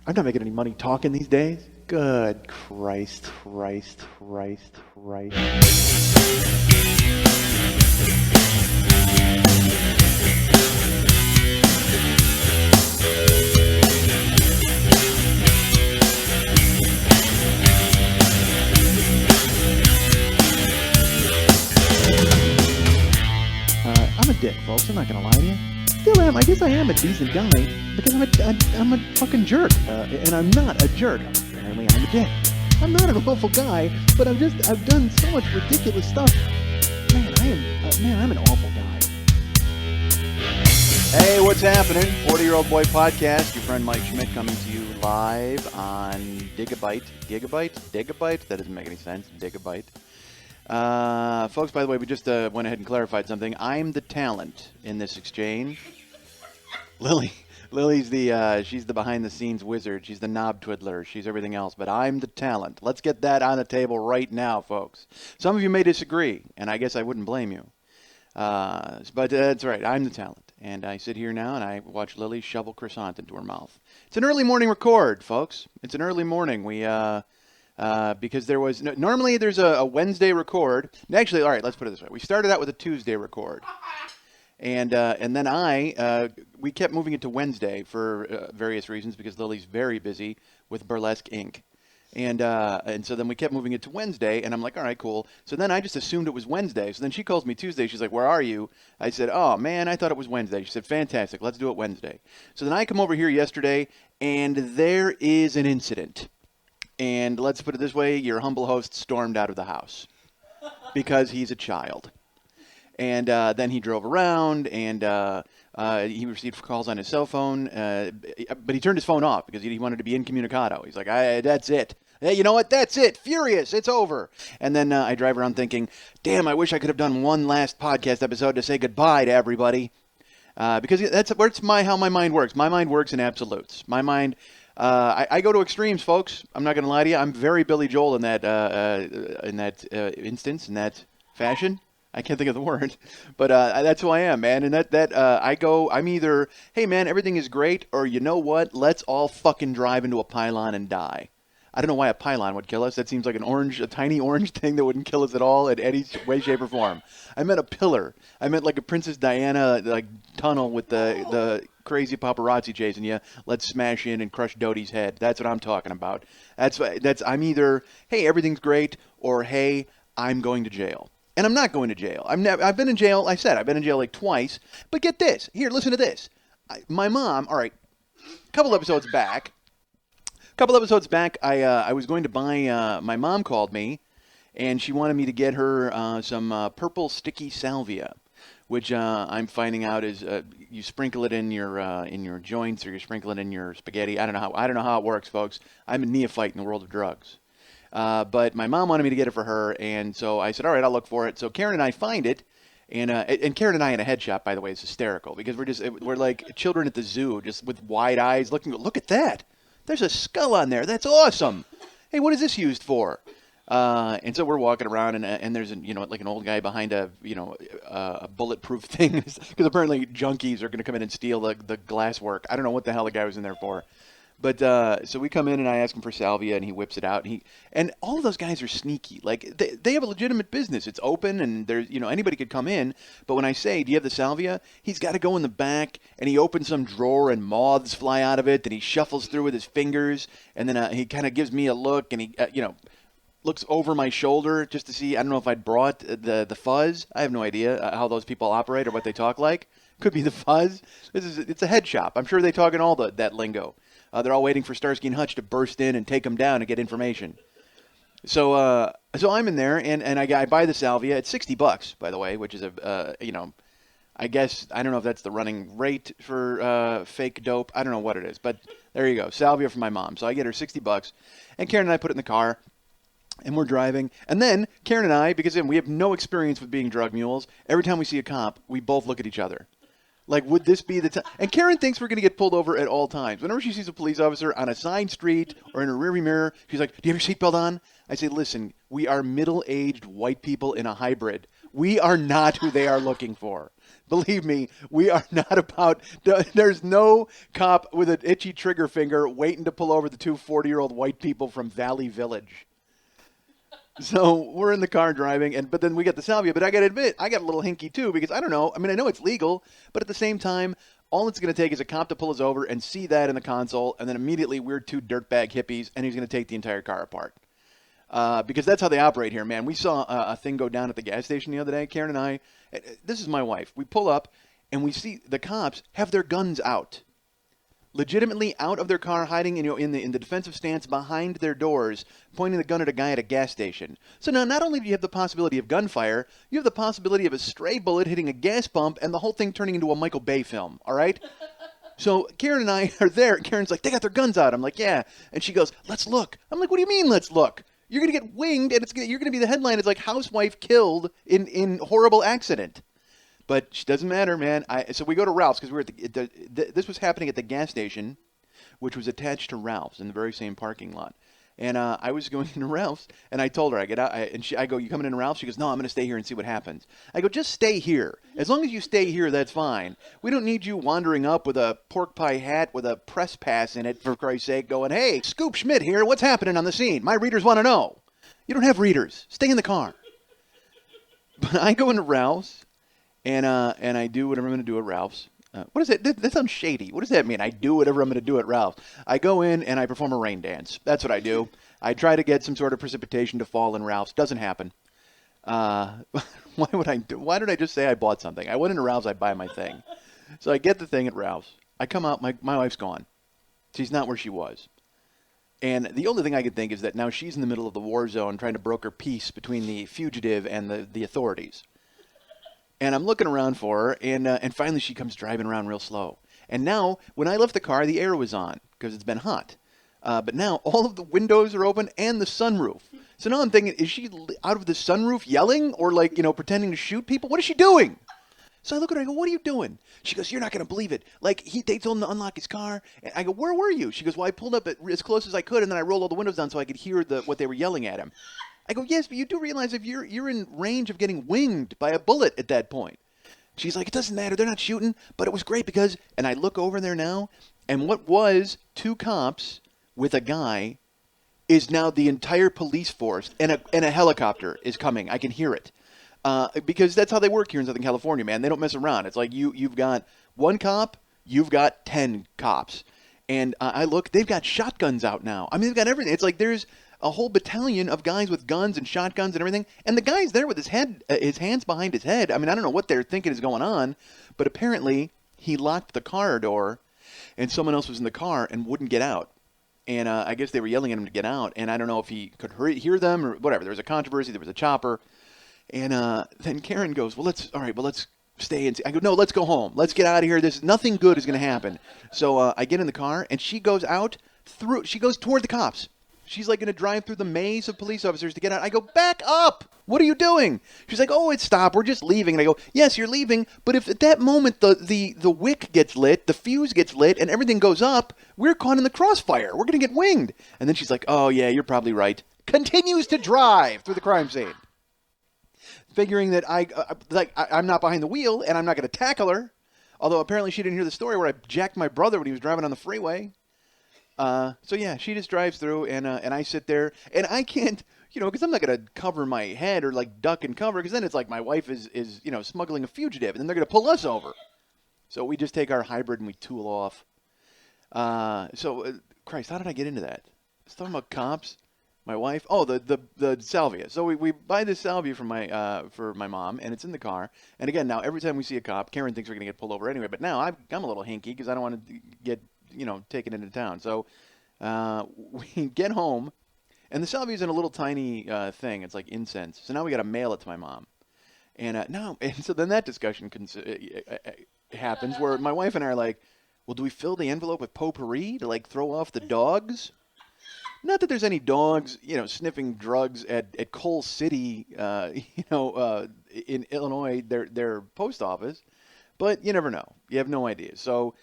I'm not making any money talking these days. Good Christ, Christ, Christ, Christ. I'm a dick, folks. I'm not gonna lie to you. Still am. I guess I am a decent guy because I'm a fucking jerk, and I'm not a jerk. Apparently, I'm a dick. I'm not an awful guy, but I've done so much ridiculous stuff. I'm an awful guy. Hey, what's happening? 40-Year-Old Boy Podcast. Your friend Mike Schmidt coming to you live on Gigabyte. That doesn't make any sense. Gigabyte. Folks, by the way, we just went ahead and clarified something. I'm the talent in this exchange. Lily's she's the behind-the-scenes wizard. She's the knob twiddler. She's everything else, but I'm the talent. Let's get that on the table right now, folks. Some of you may disagree, and I guess I wouldn't blame you. But that's right. I'm the talent, and I sit here now and I watch Lily shovel croissant into her mouth. It's an early morning record, folks. It's an early morning. Because there was normally there's a Wednesday record. Actually, all right, let's put it this way: we started out with a Tuesday record, and then we kept moving it to Wednesday for various reasons because Lily's very busy with Burlesque Inc. And so then we kept moving it to Wednesday, and I'm like, all right, cool. So then I just assumed it was Wednesday. So then she calls me Tuesday. She's like, where are you? I said, oh man, I thought it was Wednesday. She said, fantastic, let's do it Wednesday. So then I come over here yesterday, and there is an incident. And let's put it this way, your humble host stormed out of the house because he's a child. And then he drove around, and he received calls on his cell phone, but he turned his phone off because he wanted to be incommunicado. He's like, that's it. Hey, you know what? That's it. Furious. It's over. And then I drive around thinking, damn, I wish I could have done one last podcast episode to say goodbye to everybody. Because that's how my mind works. My mind works in absolutes. My mind... I go to extremes, folks. I'm not going to lie to you. I'm very Billy Joel in that instance, in that fashion. I can't think of the word, but that's who I am, man. And I'm either, hey, man, everything is great, or you know what? Let's all fucking drive into a pylon and die. I don't know why a pylon would kill us. That seems like a tiny orange thing that wouldn't kill us at all in any way, shape, or form. I meant a pillar. I meant like a Princess Diana tunnel with the crazy paparazzi chasing you. Let's smash in and crush Dodie's head. That's what I'm talking about. I'm either, hey, everything's great, or hey, I'm going to jail. And I'm not going to jail. I've been in jail. I've been in jail like twice. But get this. Here, listen to this. My mom. All right. A couple episodes back, I was going to buy. My mom called me, and she wanted me to get her some purple sticky salvia, which I'm finding out is you sprinkle it in your joints, or you sprinkle it in your spaghetti. I don't know how it works, folks. I'm a neophyte in the world of drugs. But my mom wanted me to get it for her, and so I said, all right, I'll look for it. So Karen and I find it, and Karen and I in a head shop, by the way, is hysterical because we're like children at the zoo, just with wide eyes looking. Look at that! There's a skull on there. That's awesome. Hey, what is this used for? And so we're walking around, and there's like an old guy behind a bulletproof thing because apparently junkies are going to come in and steal the glass work. I don't know what the hell the guy was in there for. But so we come in and I ask him for salvia and he whips it out and all of those guys are sneaky. Like they have a legitimate business. It's open and there's anybody could come in. But when I say, do you have the salvia? He's got to go in the back and he opens some drawer and moths fly out of it. Then he shuffles through with his fingers and then he kind of gives me a look and he looks over my shoulder just to see. I don't know if I'd brought the fuzz. I have no idea how those people operate or what they talk like. Could be the fuzz. It's a head shop. I'm sure they talk in all that lingo. They're all waiting for Starsky and Hutch to burst in and take them down and get information. So I'm in there and I buy the salvia. It's $60, by the way, which is I guess I don't know if that's the running rate for fake dope. I don't know what it is, but there you go, salvia for my mom. So I get her $60, and Karen and I put it in the car. And we're driving. And then Karen and I, because we have no experience with being drug mules, every time we see a cop, we both look at each other. Like, would this be the time? And Karen thinks we're going to get pulled over at all times. Whenever she sees a police officer on a side street or in a rearview mirror, she's like, do you have your seatbelt on? I say, listen, we are middle-aged white people in a hybrid. We are not who they are looking for. Believe me, we are not about. There's no cop with an itchy trigger finger waiting to pull over the two 40-year-old white people from Valley Village. So we're in the car driving, but then we get the salvia. But I got to admit, I got a little hinky too because I don't know. I mean, I know it's legal, but at the same time, all it's going to take is a cop to pull us over and see that in the console, and then immediately we're two dirtbag hippies, and he's going to take the entire car apart. Because that's how they operate here, man. We saw a thing go down at the gas station the other day. Karen and I, this is my wife. We pull up, and we see the cops have their guns out. Legitimately out of their car, hiding in the defensive stance behind their doors, pointing the gun at a guy at a gas station. So now not only do you have the possibility of gunfire, you have the possibility of a stray bullet hitting a gas pump and the whole thing turning into a Michael Bay film, all right? So Karen and I are there. Karen's like, they got their guns out. I'm like, yeah. And she goes, let's look. I'm like, what do you mean, let's look? You're going to get winged, and you're going to be the headline. It's like housewife killed in horrible accident. But it doesn't matter, man. So we go to Ralph's because we're at this was happening at the gas station, which was attached to Ralph's in the very same parking lot. And I was going into Ralph's, and I told her, I get out, I go, you coming into Ralph's? She goes, no, I'm going to stay here and see what happens. I go, just stay here. As long as you stay here, that's fine. We don't need you wandering up with a pork pie hat with a press pass in it, for Christ's sake, going, hey, Scoop Schmidt here. What's happening on the scene? My readers want to know. You don't have readers. Stay in the car. But I go into Ralph's. And I do whatever I'm going to do at Ralph's. What is it? That sounds shady. What does that mean? I do whatever I'm going to do at Ralph's. I go in and I perform a rain dance. That's what I do. I try to get some sort of precipitation to fall in Ralph's. Doesn't happen. Why did I just say I bought something? I went into Ralph's. I buy my thing. So I get the thing at Ralph's. I come out. My wife's gone. She's not where she was. And the only thing I could think is that now she's in the middle of the war zone trying to broker peace between the fugitive and the authorities. And I'm looking around for her, and finally she comes driving around real slow. And now, when I left the car, the air was on, because it's been hot. But now, all of the windows are open, and the sunroof. So now I'm thinking, is she out of the sunroof yelling, or pretending to shoot people? What is she doing? So I look at her, I go, what are you doing? She goes, you're not going to believe it. They told him to unlock his car. And I go, where were you? She goes, well, I pulled up as close as I could, and then I rolled all the windows down so I could hear what they were yelling at him. I go, yes, but you do realize if you're in range of getting winged by a bullet at that point. She's like, it doesn't matter. They're not shooting. But it was great because, and I look over there now, and what was two cops with a guy is now the entire police force, and a helicopter is coming. I can hear it. Because that's how they work here in Southern California, man. They don't mess around. It's like you've got one cop, you've got 10 cops. And I look, they've got shotguns out now. I mean, they've got everything. It's like there's a whole battalion of guys with guns and shotguns and everything, and the guy's there with his hands behind his head. I mean, I don't know what they're thinking is going on, but apparently he locked the car door, and someone else was in the car and wouldn't get out. And I guess they were yelling at him to get out, and I don't know if he could hear them or whatever. There was a controversy. There was a chopper, and then Karen goes, "Well, let's stay and see." I go, "No, let's go home. Let's get out of here. Nothing good is going to happen." So I get in the car, and she goes out she goes toward the cops. She's like going to drive through the maze of police officers to get out. I go, back up! What are you doing? She's like, oh, it's stop. We're just leaving. And I go, yes, you're leaving. But if at that moment the wick gets lit, the fuse gets lit, and everything goes up, we're caught in the crossfire. We're going to get winged. And then she's like, oh, yeah, you're probably right. Continues to drive through the crime scene. Figuring that I'm not behind the wheel and I'm not going to tackle her. Although apparently she didn't hear the story where I jacked my brother when he was driving on the freeway. So yeah, she just drives through, and I sit there, and I can't, because I'm not gonna cover my head or duck and cover, because then it's like my wife is smuggling a fugitive, and then they're gonna pull us over. So we just take our hybrid and we tool off. Christ, how did I get into that? I was talking about cops, my wife. Oh, the salvia. So we buy this salvia for my mom, and it's in the car. And again, now every time we see a cop, Karen thinks we're gonna get pulled over anyway. But now I'm a little hinky because I don't want to get taken into town. So we get home, and the salvia's in a little tiny thing. It's like incense. So now we got to mail it to my mom. And so then that discussion happens where my wife and I are like, well, do we fill the envelope with potpourri to throw off the dogs? Not that there's any dogs, sniffing drugs at Coal City, in Illinois, their post office. But you never know. You have no idea. So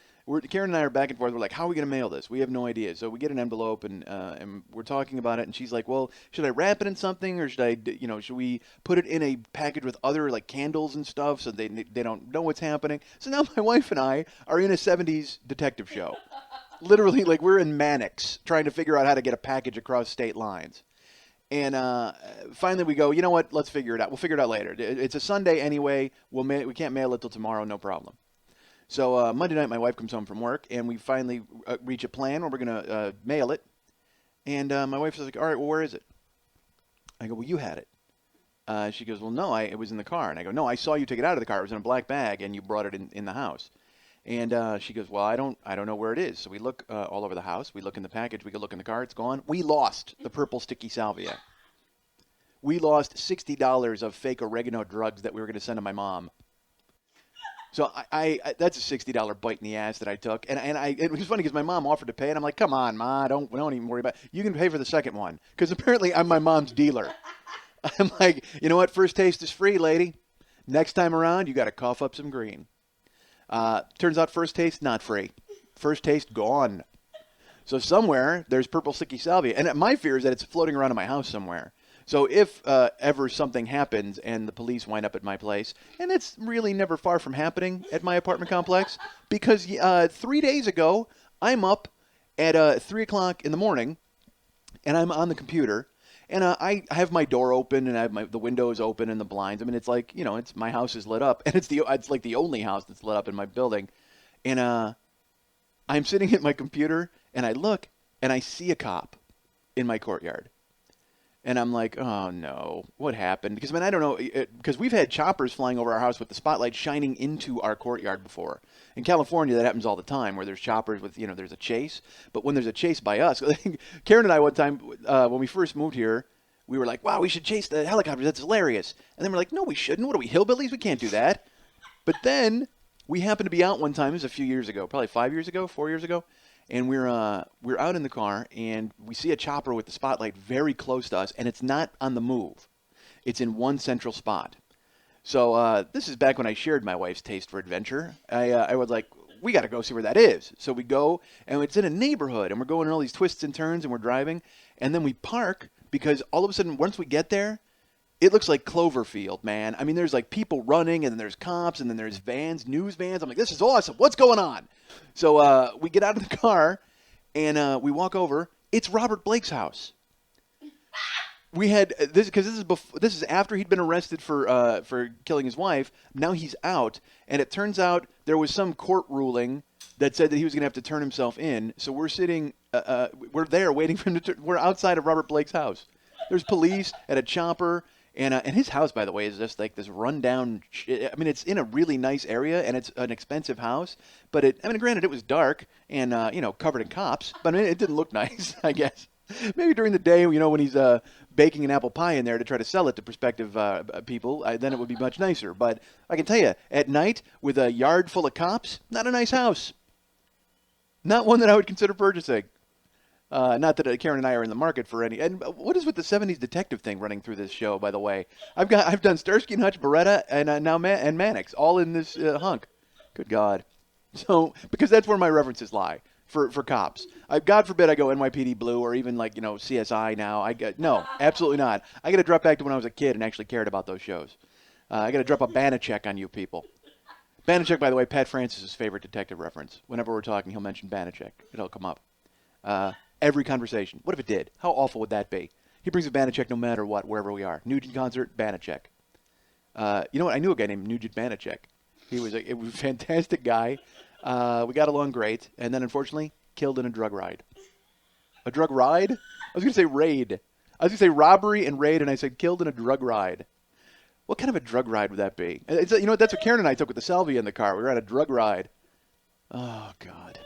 Karen and I are back and forth. We're like, how are we going to mail this? We have no idea. So we get an envelope and we're talking about it. And she's like, well, should I wrap it in something or should we put it in a package with other like candles and stuff so they don't know what's happening? So now my wife and I are in a 70s detective show. Literally, like we're in Mannix trying to figure out how to get a package across state lines. And finally we go, you know what? Let's figure it out. We'll figure it out later. It's a Sunday anyway. We can't mail it till tomorrow. No problem. So Monday night, my wife comes home from work, and we finally reach a plan where we're going to mail it. And my wife is like, all right, well, where is it? I go, well, you had it. She goes, well, no, it was in the car. And I go, no, I saw you take it out of the car. It was in a black bag, and you brought it in the house. And she goes, well, I don't know where it is. So we look all over the house. We look in the package. We go look in the car. It's gone. We lost the purple sticky salvia. We lost $60 of fake oregano drugs that we were going to send to my mom. So I that's a $60 bite in the ass that I took, and it was funny because my mom offered to pay, and I'm like, come on, Ma, don't even worry about it. You can pay for the second one because apparently I'm my mom's dealer. I'm like, you know what? First taste is free, lady. Next time around, you got to cough up some green. Turns out first taste not free. First taste gone. So somewhere there's purple sticky salvia, and my fear is that it's floating around in my house somewhere. So if ever something happens and the police wind up at my place, and it's really never far from happening at my apartment complex, because 3 days ago, I'm up at 3 o'clock in the morning, and I'm on the computer, and I have my door open, and I have the windows open and the blinds. I mean, it's like, it's my house is lit up, and it's like the only house that's lit up in my building. And I'm sitting at my computer, and I look, and I see a cop in my courtyard. And I'm like, oh, no, what happened? Because, I don't know, because we've had choppers flying over our house with the spotlight shining into our courtyard before. In California, that happens all the time, where there's choppers with, there's a chase. But when there's a chase by us, Karen and I one time, when we first moved here, we were like, wow, we should chase the helicopters. That's hilarious. And then we're like, no, we shouldn't. What are we, hillbillies? We can't do that. But then we happened to be out one time. It was a few years ago, probably 4 years ago. And we're out in the car, and we see a chopper with the spotlight very close to us, and it's not on the move. It's in one central spot. So this is back when I shared my wife's taste for adventure. I was like, we got to go see where that is. So we go, and it's in a neighborhood, and we're going in all these twists and turns, and we're driving. And then we park, because all of a sudden, once we get there, it looks like Cloverfield, man. I mean, there's like people running, and then there's cops, and then there's vans, news vans. I'm like, this is awesome. What's going on? So we get out of the car, and we walk over. It's Robert Blake's house. We had this because this is after he'd been arrested for killing his wife. Now he's out, and it turns out there was some court ruling that said that he was going to have to turn himself in. So we're sitting, we're there waiting for him to. We're outside of Robert Blake's house. There's police and a chopper. And his house, by the way, is just like this rundown. I mean, it's in a really nice area, and it's an expensive house. But granted, it was dark and covered in cops. But it didn't look nice, I guess. Maybe during the day, when he's baking an apple pie in there to try to sell it to prospective people, then it would be much nicer. But I can tell you, at night with a yard full of cops, not a nice house. Not one that I would consider purchasing. Not that Karen and I are in the market for any. And what is with the 70s detective thing running through this show, by the way? I've done Starsky and Hutch, Beretta, and now Mannix, all in this hunk. Good God. So, because that's where my references lie for cops. God forbid I go NYPD Blue or even like, CSI now. No, absolutely not. I got to drop back to when I was a kid and actually cared about those shows. I got to drop a Banachek on you people. Banachek, by the way, Pat Francis's favorite detective reference. Whenever we're talking, he'll mention Banachek. It'll come up. Every conversation. What if it did? How awful would that be? He brings a Banachek no matter what, wherever we are. Nugent concert, Banachek. You know what? I knew a guy named Nugent Banachek. He was a fantastic guy. We got along great. And then, unfortunately, killed in a drug ride. A drug ride? I was going to say raid. I was going to say robbery and raid, and I said killed in a drug ride. What kind of a drug ride would that be? That's what Karen and I took with the salvia in the car. We were on a drug ride. Oh, God.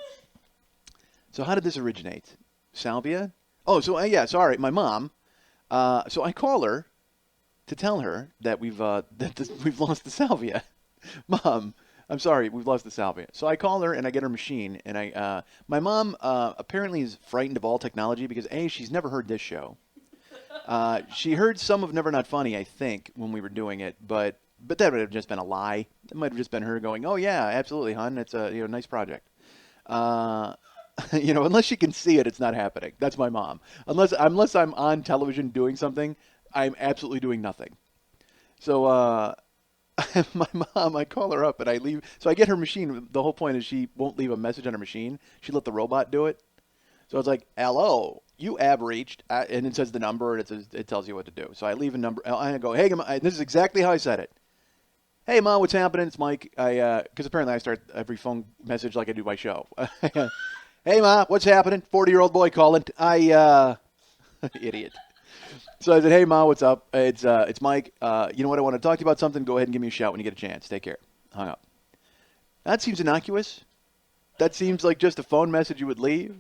So how did this originate? Salvia? Oh, so sorry, my mom. So I call her to tell her that we've lost the salvia. Mom, I'm sorry, we've lost the salvia. So I call her and I get her machine, and my mom apparently is frightened of all technology because she's never heard this show. She heard some of Never Not Funny, I think, when we were doing it, but that would have just been a lie. It might have just been her going, "Oh yeah, absolutely, hon, it's a nice project." Uh, unless she can see it, it's not happening. That's my mom. Unless I'm on television doing something, I'm absolutely doing nothing. So my mom, I call her up and I leave. So I get her machine. The whole point is she won't leave a message on her machine. She let the robot do it. So it's like, hello, you have reached, and it says the number and it tells you what to do. So I leave a number. I go, hey, this is exactly how I said it. Hey, Mom, what's happening? It's Mike. Because apparently I start every phone message like I do my show. Hey, Ma, what's happening? 40-year-old boy calling. Idiot. So I said, hey, Ma, what's up? It's Mike. You know what? I want to talk to you about something. Go ahead and give me a shout when you get a chance. Take care. Hung up. That seems innocuous. That seems like just a phone message you would leave.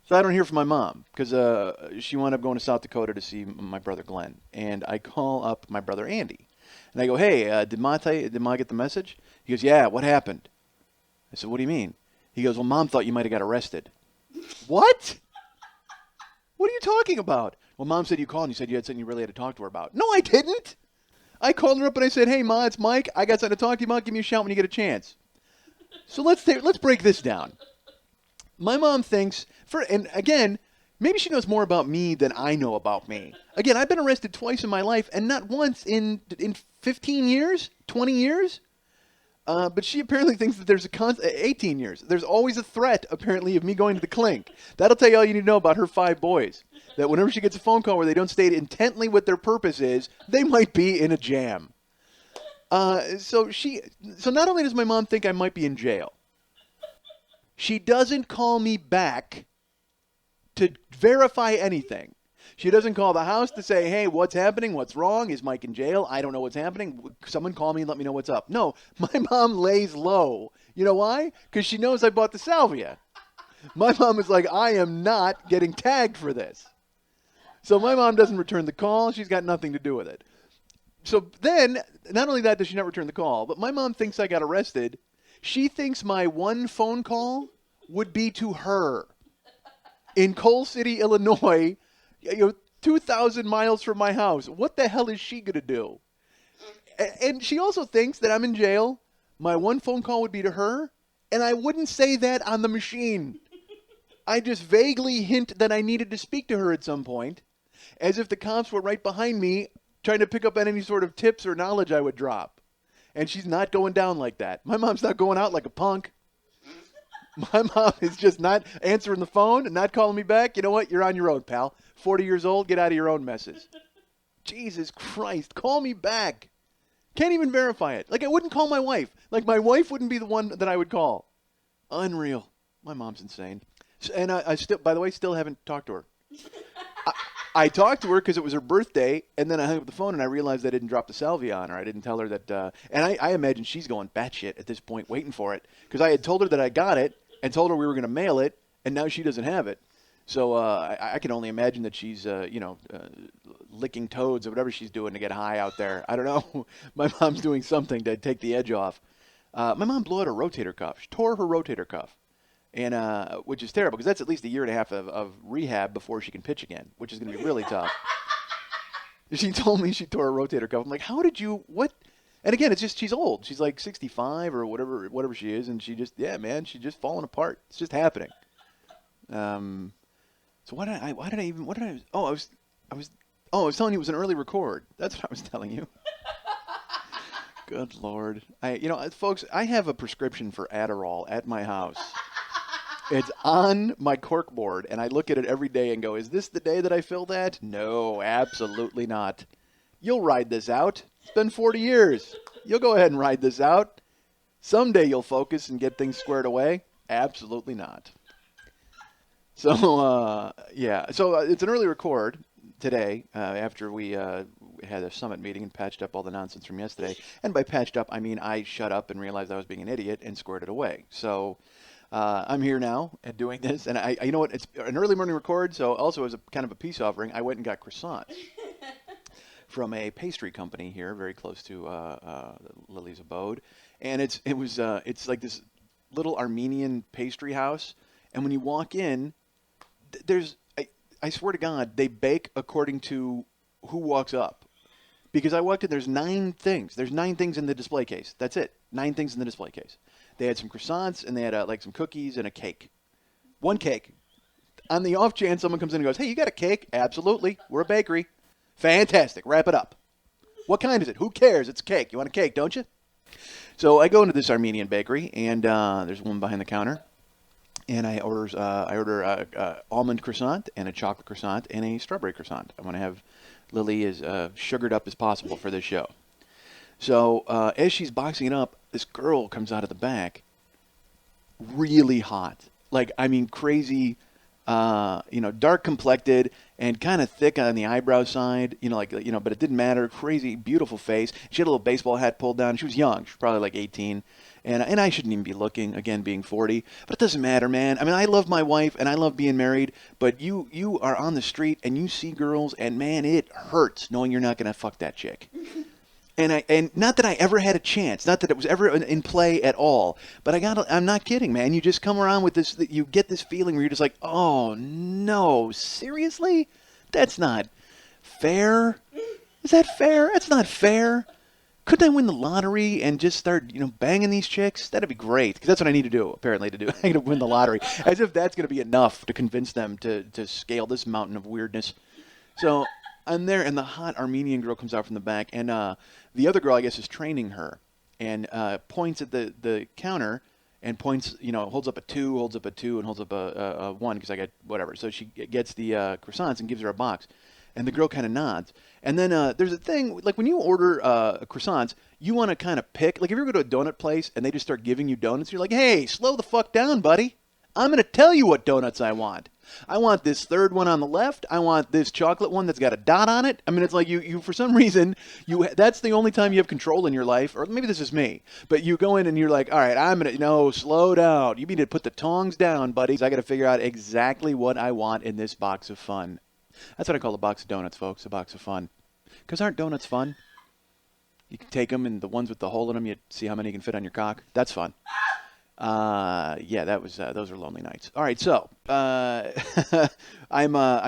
So I don't hear from my mom because she wound up going to South Dakota to see my brother Glenn. And I call up my brother Andy. And I go, hey, did Ma get the message? He goes, yeah, what happened? I said, what do you mean? He goes, well, Mom thought you might have got arrested. What? What are you talking about? Well, Mom said you called and you said you had something you really had to talk to her about. No, I didn't. I called her up and I said, hey, Ma, it's Mike. I got something to talk to you about. Give me a shout when you get a chance. So let's break this down. My mom thinks, and again, maybe she knows more about me than I know about me. Again, I've been arrested twice in my life and not once in 15 years, 20 years. But she apparently thinks that there's 18 years. There's always a threat, apparently, of me going to the clink. That'll tell you all you need to know about her 5 boys. That whenever she gets a phone call where they don't state intently what their purpose is, they might be in a jam. So not only does my mom think I might be in jail, she doesn't call me back to verify anything. She doesn't call the house to say, hey, what's happening? What's wrong? Is Mike in jail? I don't know what's happening. Someone call me and let me know what's up. No, my mom lays low. You know why? Because she knows I bought the salvia. My mom is like, I am not getting tagged for this. So my mom doesn't return the call. She's got nothing to do with it. So then, not only that does she not return the call, but my mom thinks I got arrested. She thinks my one phone call would be to her in Coal City, Illinois, 2,000 miles from my house. What the hell is she going to do? And she also thinks that I'm in jail. My one phone call would be to her, and I wouldn't say that on the machine. I just vaguely hint that I needed to speak to her at some point, as if the cops were right behind me trying to pick up on any sort of tips or knowledge I would drop. And she's not going down like that. My mom's not going out like a punk. My mom is just not answering the phone and not calling me back. You know what? You're on your own, pal. 40 years old, get out of your own messes. Jesus Christ, call me back. Can't even verify it. Like, I wouldn't call my wife. Like, my wife wouldn't be the one that I would call. Unreal. My mom's insane. And I still, by the way, still haven't talked to her. I talked to her because it was her birthday, and then I hung up the phone and I realized I didn't drop the salvia on her. I didn't tell her that, and I imagine she's going batshit at this point, waiting for it, because I had told her that I got it and told her we were going to mail it, and now she doesn't have it. So I can only imagine that she's, licking toads or whatever she's doing to get high out there. I don't know. My mom's doing something to take the edge off. My mom blew out her rotator cuff. She tore her rotator cuff. And which is terrible because that's at least a year and a half of rehab before she can pitch again, which is going to be really tough. She told me she tore a rotator cuff. I'm like, how did you, what? And again, it's just, she's old. She's like 65 or whatever she is. And she just, she's just falling apart. It's just happening. So I was telling you it was an early record. That's what I was telling you. Good Lord. Folks, I have a prescription for Adderall at my house. It's on my corkboard, and I look at it every day and go, is this the day that I fill that? No, absolutely not. You'll ride this out. It's been 40 years. You'll go ahead and ride this out. Someday you'll focus and get things squared away. Absolutely not. So, So it's an early record today after we had a summit meeting and patched up all the nonsense from yesterday. And by patched up, I mean I shut up and realized I was being an idiot and squared it away. So I'm here now and doing this. And you know what? It's an early morning record. So also as a kind of a peace offering, I went and got croissants from a pastry company here very close to Lili's abode. And it's like this little Armenian pastry house. And when you walk in, I swear to God, they bake according to who walks up. Because I walked in, there's 9 things. There's 9 things in the display case. That's it. 9 things in the display case. They had some croissants, and they had like some cookies and a cake. One cake. On the off chance someone comes in and goes, hey, you got a cake? Absolutely. We're a bakery. Fantastic. Wrap it up. What kind is it? Who cares? It's cake. You want a cake, don't you? So I go into this Armenian bakery, and there's one behind the counter. And I order a almond croissant and a chocolate croissant and a strawberry croissant. I want to have Lili as sugared up as possible for this show. So as she's boxing it up, this girl comes out of the back, really hot. Like, I mean, crazy, dark complected and kind of thick on the eyebrow side, but it didn't matter. Crazy, beautiful face. She had a little baseball hat pulled down. She was young. She was probably like 18. And I shouldn't even be looking, again, being 40. But it doesn't matter, man. I mean, I love my wife, and I love being married. But you are on the street, and you see girls, and, man, it hurts knowing you're not going to fuck that chick. And not that I ever had a chance. Not that it was ever in play at all. But I'm not kidding, man. You just come around with this. You get this feeling where you're just like, oh, no, seriously? That's not fair. Is that fair? That's not fair. Couldn't I win the lottery and just start, banging these chicks? That'd be great, because that's what I need to do, apparently, to do. I need to win the lottery, as if that's going to be enough to convince them to scale this mountain of weirdness. So I'm there, and the hot Armenian girl comes out from the back, and the other girl, I guess, is training her, and points at the counter and points, holds up a 2, holds up a 2, and holds up a 1, because I got whatever. So she gets the croissants and gives her a box. And the girl kind of nods. And then there's a thing, like when you order croissants, you want to kind of pick. Like if you ever go to a donut place and they just start giving you donuts, you're like, hey, slow the fuck down, buddy. I'm going to tell you what donuts I want. I want this third one on the left. I want this chocolate one that's got a dot on it. I mean, it's like you for some reason, that's the only time you have control in your life. Or maybe this is me. But you go in and you're like, all right, I'm going to, no, slow down. You need to put the tongs down, buddies. I got to figure out exactly what I want in this box of fun. That's what I call a box of donuts, folks, a box of fun. Because aren't donuts fun? You can take them, and the ones with the hole in them, you see how many you can fit on your cock. That's fun. Those are lonely nights. All right, so I'm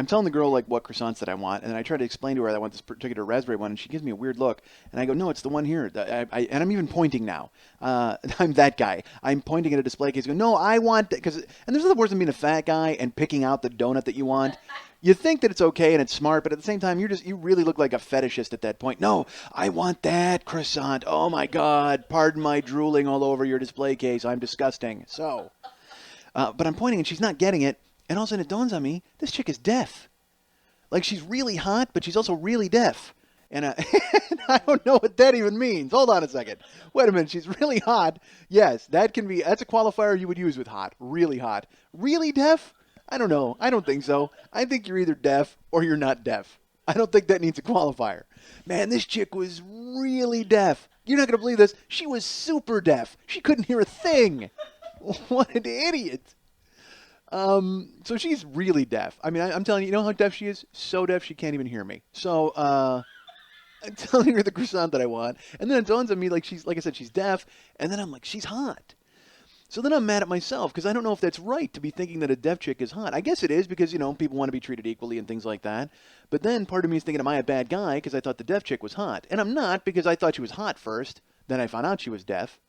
telling the girl like what croissants that I want, and I try to explain to her that I want this particular raspberry one, and she gives me a weird look, and I go, no, it's the one here. And I'm even pointing now. I'm that guy. I'm pointing at a display case. Go, no, I want because, and there's nothing worse than being a fat guy and picking out the donut that you want. You think that it's okay and it's smart, but at the same time, you really look like a fetishist at that point. No, I want that croissant. Oh, my God. Pardon my drooling all over your display case. I'm disgusting. So, but I'm pointing and she's not getting it. And all of a sudden it dawns on me, this chick is deaf. Like she's really hot, but she's also really deaf. And I don't know what that even means. Hold on a second. Wait a minute. She's really hot. Yes, that's a qualifier you would use with hot. Really hot. Really deaf? I don't know. I don't think so. I think you're either deaf or you're not deaf. I don't think that needs a qualifier. Man, this chick was really deaf. You're not going to believe this. She was super deaf. She couldn't hear a thing. What an idiot. So she's really deaf. I mean, I'm telling you, you know how deaf she is? So deaf she can't even hear me. So I'm telling her the croissant that I want. And then it dawns on me like I said, she's deaf. And then I'm like, she's hot. So then I'm mad at myself because I don't know if that's right to be thinking that a deaf chick is hot. I guess it is because, people want to be treated equally and things like that. But then part of me is thinking, am I a bad guy because I thought the deaf chick was hot? And I'm not because I thought she was hot first. Then I found out she was deaf.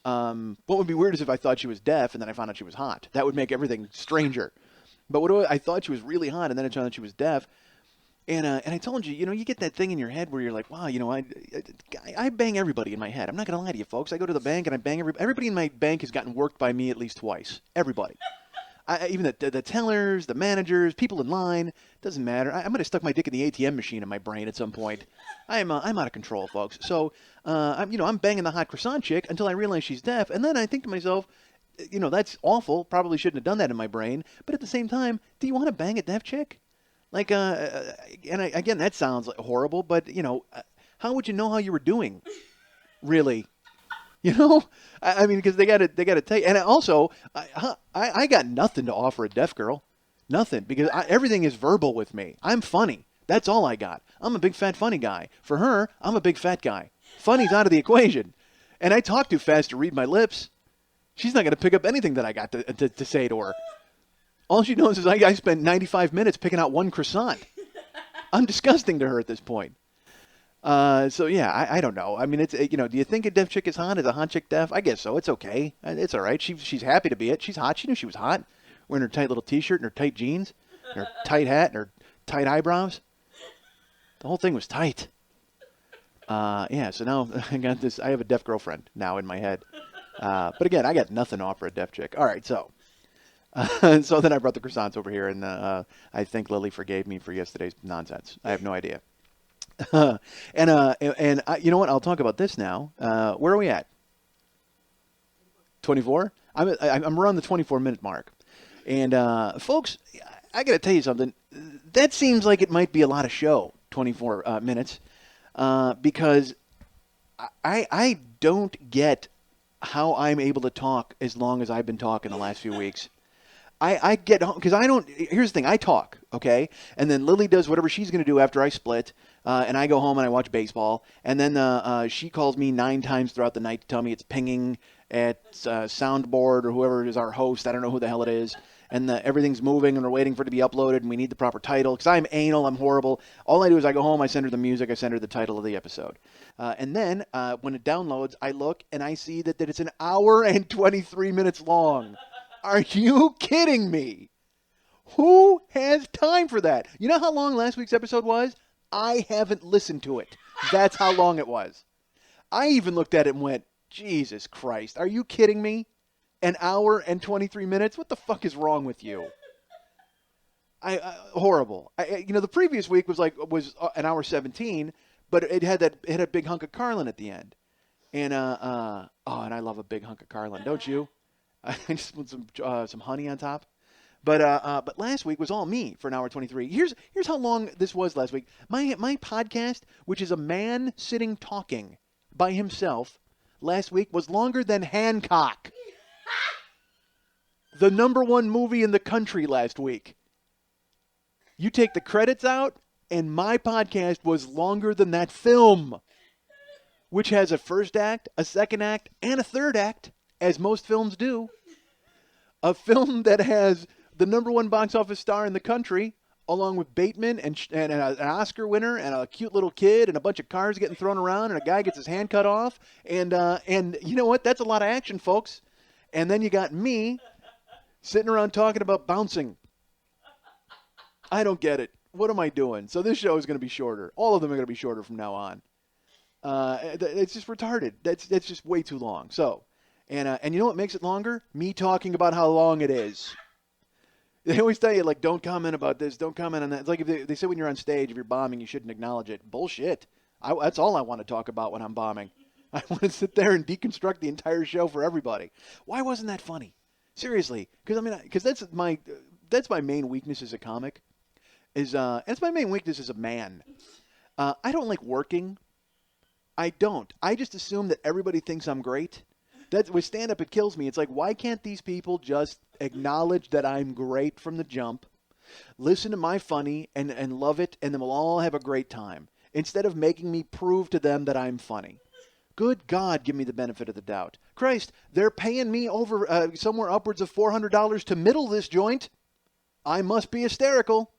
What would be weird is if I thought she was deaf and then I found out she was hot. That would make everything stranger. But I thought she was really hot and then I found out she was deaf. And I told you, you get that thing in your head where you're like, wow, I bang everybody in my head. I'm not going to lie to you, folks. I go to the bank and I bang everybody in my bank has gotten worked by me at least twice. Everybody. Even the tellers, the managers, people in line. Doesn't matter. I might have stuck my dick in the ATM machine in my brain at some point. I'm out of control, folks. So, I'm banging the hot croissant chick until I realize she's deaf. And then I think to myself, that's awful. Probably shouldn't have done that in my brain. But at the same time, do you want to bang a deaf chick? Like, again, that sounds horrible, but, how would you know how you were doing? Really? I mean, because they got to tell you. And also, I got nothing to offer a deaf girl. Nothing. Because everything is verbal with me. I'm funny. That's all I got. I'm a big, fat, funny guy. For her, I'm a big, fat guy. Funny's out of the equation. And I talk too fast to read my lips. She's not going to pick up anything that I got to say to her. All she knows is I spent 95 minutes picking out one croissant. I'm disgusting to her at this point. So yeah, I don't know. I mean, do you think a deaf chick is hot? Is a hot chick deaf? I guess so. It's okay. It's all right. She's happy to be it. She's hot. She knew she was hot. Wearing her tight little T-shirt and her tight jeans, and her tight hat and her tight eyebrows. The whole thing was tight. Yeah. So now I got this. I have a deaf girlfriend now in my head. But again, I got nothing to offer a deaf chick. All right. So. So then I brought the croissants over here, and I think Lily forgave me for yesterday's nonsense. I have no idea. And you know what? I'll talk about this now. Where are we at? 24? I'm around the 24-minute mark. And folks, I got to tell you something. That seems like it might be a lot of show, 24 minutes, because I don't get how I'm able to talk as long as I've been talking the last few weeks. I get home because I don't. Here's the thing: I talk, okay, and then Lily does whatever she's going to do after I split, and I go home and I watch baseball, and then she calls me 9 times throughout the night to tell me it's pinging at Soundboard or whoever is our host. I don't know who the hell it is, and everything's moving and we're waiting for it to be uploaded, and we need the proper title because I'm anal, I'm horrible. All I do is I go home, I send her the music, I send her the title of the episode, and then when it downloads, I look and I see that it's an hour and 23 minutes long. Are you kidding me? Who has time for that? You know how long last week's episode was? I haven't listened to it. That's how long it was. I even looked at it and went, Jesus Christ, are you kidding me? An hour and 23 minutes? What the fuck is wrong with you? Horrible. The previous week was an hour 17, but it had a big hunk of Carlin at the end. And and I love a big hunk of Carlin, don't you? I just want some honey on top. But last week was all me for an hour 23. Here's how long this was last week. My podcast, which is a man sitting talking by himself, last week was longer than Hancock. The #1 movie in the country last week. You take the credits out, and my podcast was longer than that film, which has a first act, a second act, and a third act, as most films do. A film that has the #1 box office star in the country, along with Bateman and an Oscar winner and a cute little kid and a bunch of cars getting thrown around and a guy gets his hand cut off. And you know what? That's a lot of action, folks. And then you got me sitting around talking about bouncing. I don't get it. What am I doing? So this show is going to be shorter. All of them are going to be shorter from now on. It's just retarded. That's just way too long. So, and you know what makes it longer? Me talking about how long it is. They always tell you, like, don't comment about this, don't comment on that. It's like if they say when you're on stage, if you're bombing, you shouldn't acknowledge it. Bullshit. That's all I want to talk about when I'm bombing. I want to sit there and deconstruct the entire show for everybody. Why wasn't that funny? Seriously, because that's my main weakness as a comic. That's my main weakness as a man. I don't like working. I don't. I just assume that everybody thinks I'm great. With stand-up, it kills me. It's like, why can't these people just acknowledge that I'm great from the jump, listen to my funny, and love it, and then we'll all have a great time, instead of making me prove to them that I'm funny. Good God, give me the benefit of the doubt. Christ, they're paying me over somewhere upwards of $400 to middle this joint. I must be hysterical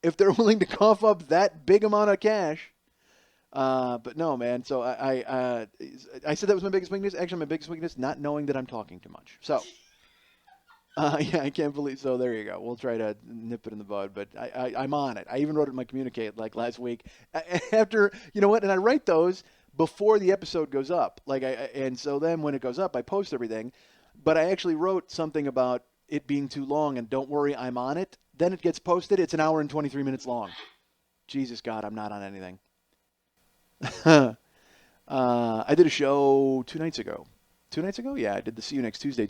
if they're willing to cough up that big amount of cash. But no, man. So I said that was my biggest weakness. Actually, my biggest weakness, not knowing that I'm talking too much. So, yeah, I can't believe. So there you go. We'll try to nip it in the bud. But I'm on it. I even wrote it in my communicate like last week. After, you know what? And I write those before the episode goes up. And so then when it goes up, I post everything. But I actually wrote something about it being too long. And don't worry, I'm on it. Then it gets posted. It's an hour and 23 minutes long. Jesus God, I'm not on anything. I did a show 2 nights ago. 2 nights ago? Yeah, I did the See You Next Tuesday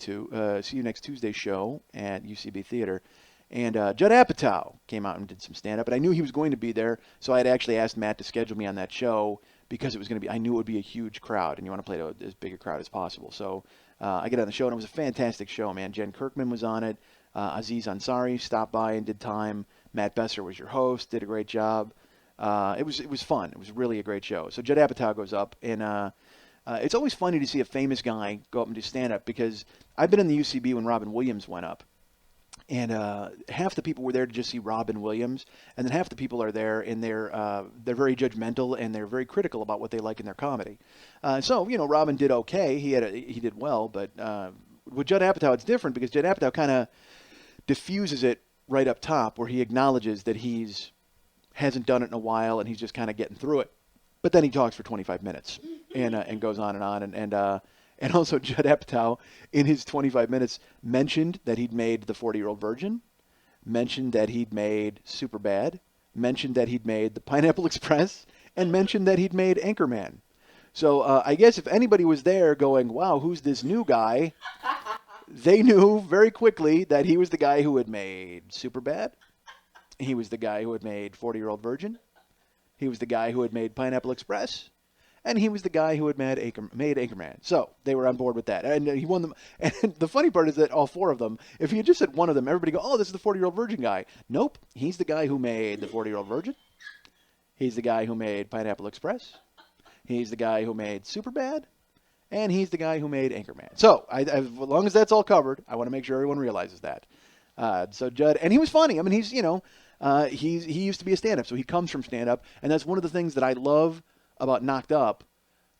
show at UCB Theater. And Judd Apatow came out and did some stand-up. And I knew he was going to be there, so I had actually asked Matt to schedule me on that show because I knew it would be a huge crowd, and you want to play to as big a crowd as possible. So I get on the show, and it was a fantastic show, man. Jen Kirkman was on it. Aziz Ansari stopped by and did time. Matt Besser was your host, did a great job. It was fun. It was really a great show. So Judd Apatow goes up, and it's always funny to see a famous guy go up and do stand-up because I've been in the UCB when Robin Williams went up. and half the people were there to just see Robin Williams, and then half the people are there, and they're very judgmental and they're very critical about what they like in their comedy. So Robin did okay. He did well, but with Judd Apatow it's different because Judd Apatow kind of diffuses it right up top, where he acknowledges that hasn't done it in a while and he's just kind of getting through it. But then he talks for 25 minutes and goes on and on and also Judd Apatow in his 25 minutes mentioned that he'd made The 40-Year-Old Virgin, mentioned that he'd made Superbad, mentioned that he'd made The Pineapple Express, and mentioned that he'd made Anchorman. So I guess if anybody was there going, wow, who's this new guy? They knew very quickly that he was the guy who had made Superbad. He was the guy who had made 40-Year-Old Virgin. He was the guy who had made Pineapple Express. And he was the guy who had made Anchorman. So they were on board with that. And he won them. And the funny part is that all four of them, if he had just said one of them, everybody go, oh, this is the 40-Year-Old Virgin guy. Nope. He's the guy who made the 40-Year-Old Virgin. He's the guy who made Pineapple Express. He's the guy who made Superbad. And he's the guy who made Anchorman. So as long as that's all covered, I want to make sure everyone realizes that. So Judd, and he was funny. I mean, he used to be a stand-up, so he comes from stand-up. And that's one of the things that I love about Knocked Up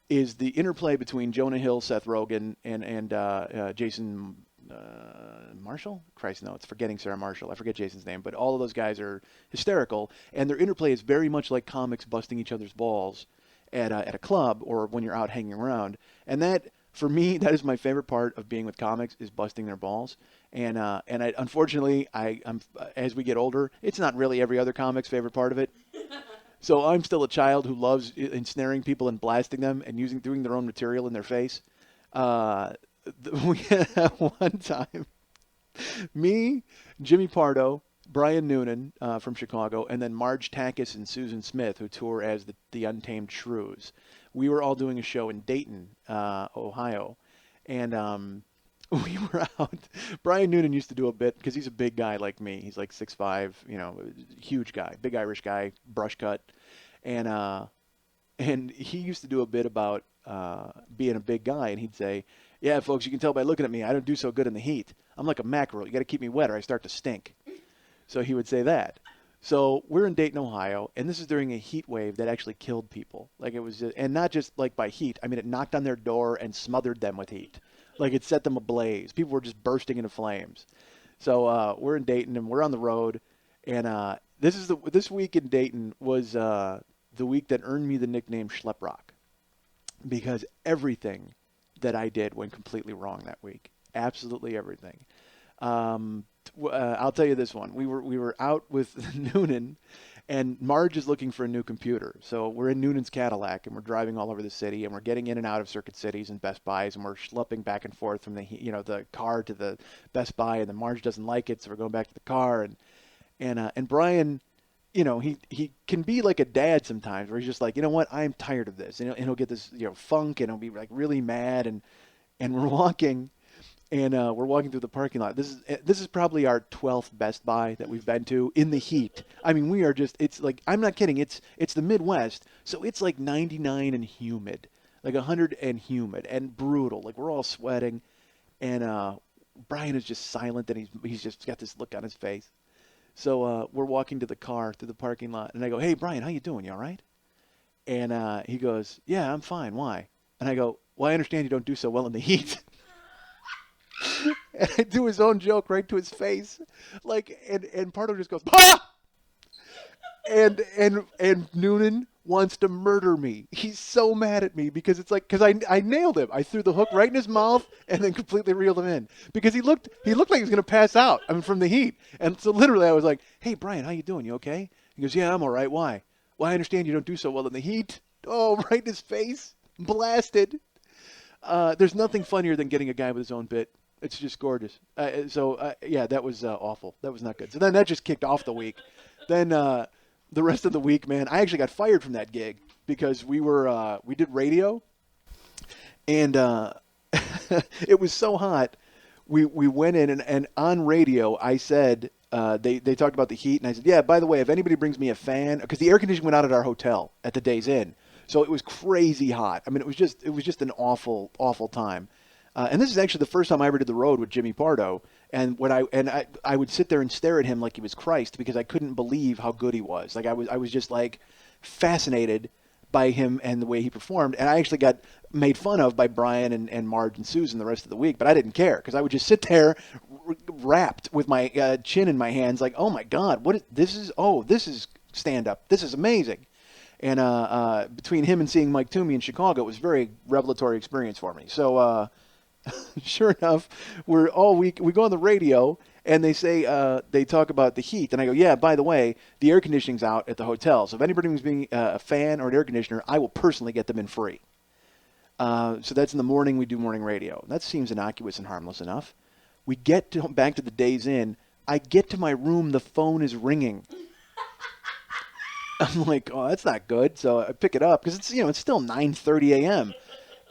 is the interplay between Jonah Hill, Seth Rogen, and Jason Marshall? Christ, no, it's forgetting Sarah Marshall. I forget Jason's name, but all of those guys are hysterical, and their interplay is very much like comics busting each other's balls at a club or when you're out hanging around. And that, for me, that is my favorite part of being with comics, is busting their balls. And unfortunately, I'm as we get older, it's not really every other comic's favorite part of it. So I'm still a child who loves ensnaring people and blasting them and doing their own material in their face. We had one time, me, Jimmy Pardo, Brian Noonan from Chicago, and then Marge Takis and Susan Smith, who tour as the Untamed Shrews. We were all doing a show in Dayton, Ohio, and we were out. Brian Noonan used to do a bit, because he's a big guy like me. He's like 6'5", huge guy, big Irish guy, brush cut. And he used to do a bit about being a big guy, and he'd say, yeah, folks, you can tell by looking at me, I don't do so good in the heat. I'm like a mackerel. You got to keep me wet or I start to stink. So he would say that. So we're in Dayton, Ohio, and this is during a heat wave that actually killed people. Like, it was, and not just like by heat. I mean, it knocked on their door and smothered them with heat. Like, it set them ablaze. People were just bursting into flames. So we're in Dayton, and we're on the road. And this week in Dayton was the week that earned me the nickname Schleprock, because everything that I did went completely wrong that week. Absolutely everything. I'll tell you this one. We were out with Noonan, and Marge is looking for a new computer. So we're in Noonan's Cadillac, and we're driving all over the city, and we're getting in and out of Circuit Cities and Best Buys, and we're schlepping back and forth from the car to the Best Buy, and then Marge doesn't like it, so we're going back to the car, and Brian, he can be like a dad sometimes, where he's just like, you know what, I'm tired of this, and he'll get this funk, and he'll be like really mad, and we're walking. And we're walking through the parking lot. This is probably our 12th Best Buy that we've been to in the heat. I mean, we are just, it's like, I'm not kidding. It's the Midwest, so it's like 99 and humid, like 100 and humid and brutal. Like, we're all sweating. And Brian is just silent, and he's just got this look on his face. So we're walking to the car through the parking lot, and I go, hey, Brian, how you doing? You all right? And he goes, yeah, I'm fine. Why? And I go, well, I understand you don't do so well in the heat. And I do his own joke right to his face, like, and Pardo just goes, ah! and Noonan wants to murder me. He's so mad at me because it's like, because I nailed him. I threw the hook right in his mouth and then completely reeled him in because he looked like he was gonna pass out. I mean, from the heat. And so literally, I was like, hey, Brian, how you doing? You okay? He goes, yeah, I'm all right. Why? Well, I understand you don't do so well in the heat. Oh, right in his face, blasted. There's nothing funnier than getting a guy with his own bit. It's just gorgeous. Yeah, that was awful. That was not good. So then that just kicked off the week. Then the rest of the week, man, I actually got fired from that gig because we did radio, and it was so hot. We went in, and on radio I said, they talked about the heat, and I said, yeah, by the way, if anybody brings me a fan, because the air conditioning went out at our hotel at the Days Inn, so it was crazy hot. I mean, it was just an awful, awful time. And this is actually the first time I ever did the road with Jimmy Pardo. And I would sit there and stare at him like he was Christ because I couldn't believe how good he was. Like I was just like fascinated by him and the way he performed. And I actually got made fun of by Brian and Marge and Susan the rest of the week, but I didn't care because I would just sit there wrapped with my chin in my hands like, oh my God, this is stand up. This is amazing. And between him and seeing Mike Toomey in Chicago, it was a very revelatory experience for me. So sure enough, we go on the radio and they say they talk about the heat, and I go, yeah, by the way, the air conditioning's out at the hotel, so if anybody was being a fan or an air conditioner, I will personally get them in free. So that's in the morning. We do morning radio. That seems innocuous and harmless enough. We get back to the Days Inn. I get to my room, the phone is ringing. I'm like, oh, that's not good. So I pick it up because it's still 9:30 a.m.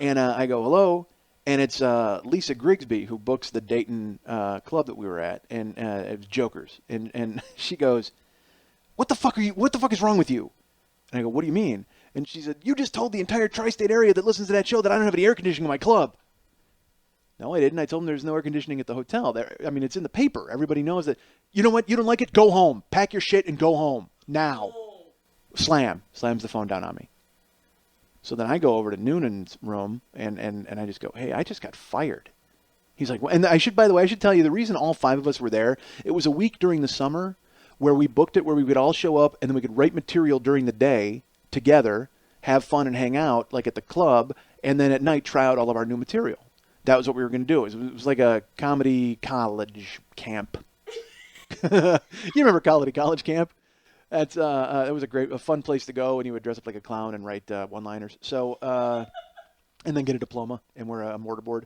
And I go, hello. And it's Lisa Grigsby who books the Dayton club that we were at, and it was Jokers. And she goes, "What the fuck is wrong with you?" And I go, "What do you mean?" And she said, "You just told the entire tri-state area that listens to that show that I don't have any air conditioning in my club." No, I didn't. I told them there's no air conditioning at the hotel. It's in the paper. Everybody knows that. You know what? You don't like it? Go home. Pack your shit and go home now. Slams the phone down on me. So then I go over to Noonan's room and I just go, hey, I just got fired. He's like, well, and I should tell you the reason all five of us were there. It was a week during the summer where we booked it where we could all show up and then we could write material during the day together, have fun and hang out like at the club, and then at night try out all of our new material. That was what we were going to do. It was like a comedy college camp. You remember comedy college camp? That was a fun place to go, and you would dress up like a clown and write one-liners. So, and then get a diploma and wear a mortarboard.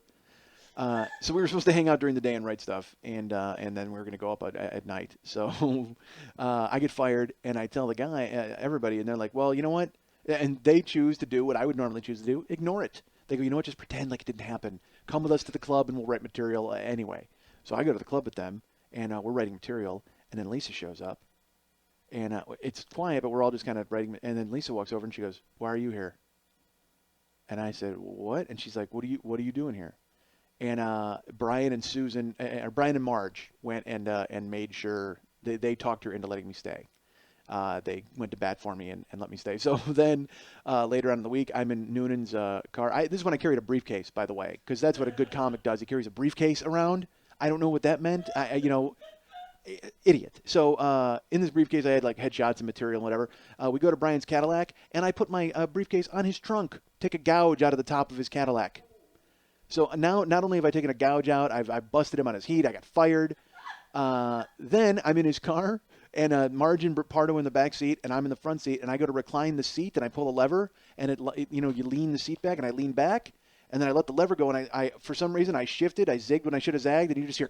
So we were supposed to hang out during the day and write stuff, and then we were going to go up at night. So I get fired, and I tell the guy, everybody, and they're like, well, you know what? And they choose to do what I would normally choose to do, ignore it. They go, you know what? Just pretend like it didn't happen. Come with us to the club, and we'll write material anyway. So I go to the club with them, and we're writing material, and then Lisa shows up. And it's quiet, but we're all just kind of writing. And then Lisa walks over and she goes, "Why are you here?" And I said, "What?" And she's like, "What are you doing here?" And Brian and Marge went and made sure they talked her into letting me stay. They went to bat for me and let me stay. So then later on in the week, I'm in Noonan's car. This is when I carried a briefcase, by the way, because that's what a good comic does. He carries a briefcase around. I don't know what that meant. Idiot. So in this briefcase, I had like headshots and material and whatever. We go to Brian's Cadillac, and I put my briefcase on his trunk, take a gouge out of the top of his Cadillac. So now not only have I taken a gouge out, I've busted him on his heat. I got fired. Then I'm in his car, and Marge and Pardo in the back seat, and I'm in the front seat, and I go to recline the seat, and I pull a lever, and you lean the seat back, and I lean back, and then I let the lever go, and I for some reason I shifted, I zigged when I should have zagged, and you just hear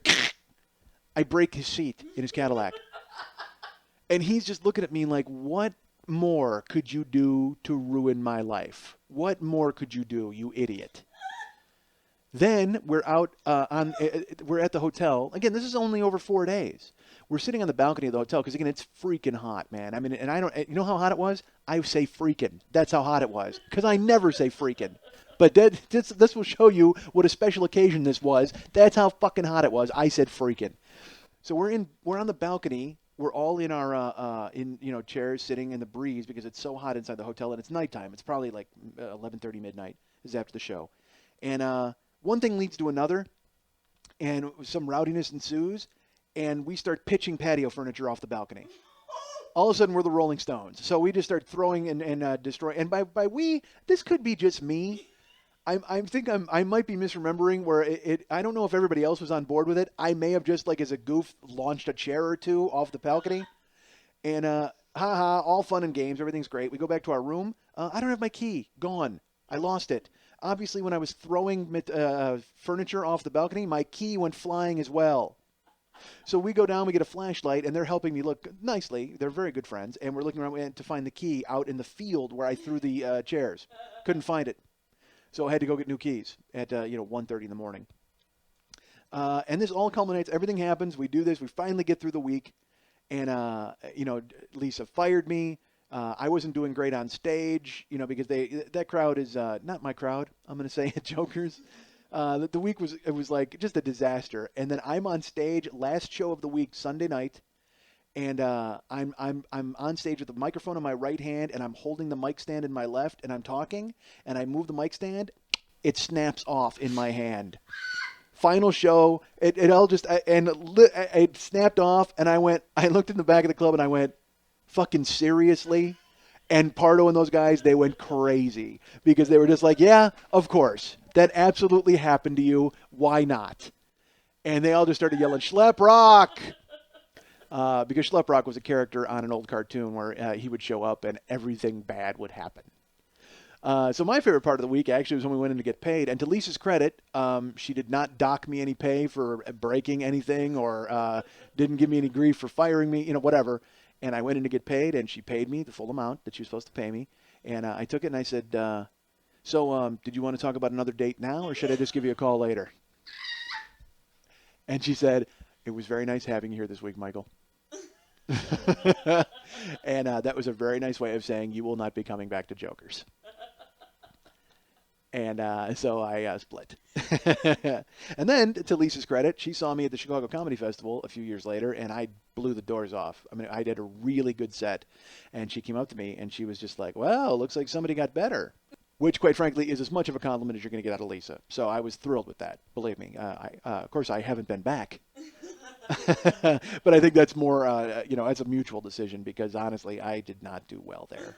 I break his seat in his Cadillac. And he's just looking at me like, what more could you do to ruin my life? What more could you do, you idiot? Then we're out we're at the hotel. Again, this is only over 4 days. We're sitting on the balcony of the hotel because, again, it's freaking hot, man. I mean, and I don't, you know how hot it was? I say freaking. That's how hot it was because I never say freaking. But this will show you what a special occasion this was. That's how fucking hot it was. I said freaking. So we're on the balcony. We're all in our chairs, sitting in the breeze because it's so hot inside the hotel, and it's nighttime. It's probably like 11:30 midnight. This is after the show, and one thing leads to another, and some rowdiness ensues, and we start pitching patio furniture off the balcony. All of a sudden, we're the Rolling Stones. So we just start throwing and destroying. And by we, this could be just me. I might be misremembering where I don't know if everybody else was on board with it. I may have just, like, as a goof, launched a chair or two off the balcony. And, all fun and games. Everything's great. We go back to our room. I don't have my key. Gone. I lost it. Obviously, when I was throwing furniture off the balcony, my key went flying as well. So we go down, we get a flashlight, and they're helping me look nicely. They're very good friends. And we're looking around to find the key out in the field where I threw the chairs. Couldn't find it. So I had to go get new keys at 1:30 in the morning. And this all culminates. Everything happens. We do this. We finally get through the week. And, Lisa fired me. I wasn't doing great on stage, because that crowd is not my crowd, I'm going to say, at Jokers. The week was like just a disaster. And then I'm on stage, last show of the week, Sunday night, and I'm on stage with the microphone in my right hand, and I'm holding the mic stand in my left, and I'm talking, and I move the mic stand, it snaps off in my hand. Final show, it all just it snapped off, and I looked in the back of the club, and I went, fucking seriously? And Pardo and those guys, they went crazy because they were just like, yeah, of course. That absolutely happened to you. Why not? And they all just started yelling, Schlep Rock! Because Schlep Rock was a character on an old cartoon where he would show up and everything bad would happen. So my favorite part of the week actually was when we went in to get paid. And to Lisa's credit, she did not dock me any pay for breaking anything or didn't give me any grief for firing me, whatever. And I went in to get paid, and she paid me the full amount that she was supposed to pay me. And I took it, and I said, so did you want to talk about another date now, or should I just give you a call later? And she said, it was very nice having you here this week, Michael. And that was a very nice way of saying you will not be coming back to Jokers. And so I split. And then, to Lisa's credit, she saw me at the Chicago Comedy Festival a few years later, and I blew the doors off. I mean, I did a really good set. And she came up to me, and she was just like, well, looks like somebody got better. Which, quite frankly, is as much of a compliment as you're going to get out of Lisa. So I was thrilled with that, believe me. Of course, I haven't been back. But I think that's more, it's a mutual decision because, honestly, I did not do well there.